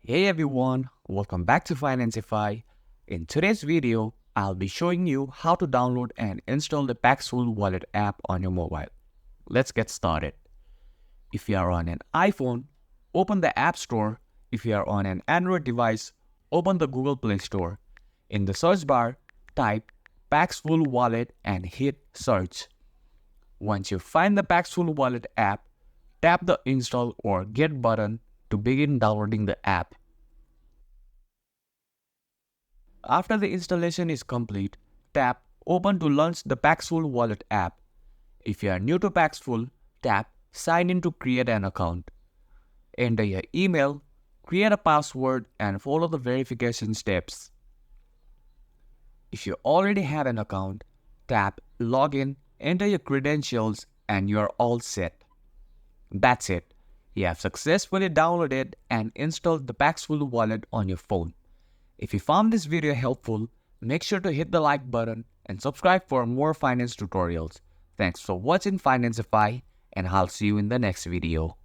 Hey everyone, welcome back to Financify. In today's video, I'll be showing you how to download and install the Paxful wallet app on your mobile. Let's get started. If you are on an iPhone, open the App Store. If you are on an Android device, open the Google Play Store. In the search bar, type Paxful Wallet and hit search. Once you find the Paxful Wallet app, tap the Install or Get button to begin downloading the app. After the installation is complete, tap Open to launch the Paxful Wallet app. If you are new to Paxful, tap Sign in to create an account. Enter your email, create a password, and follow the verification steps. If you already have an account, tap Login, enter your credentials, and you are all set. That's it. You have successfully downloaded and installed the Paxful wallet on your phone. If you found this video helpful, make sure to hit the like button and subscribe for more finance tutorials. Thanks for watching Financify, and I'll see you in the next video.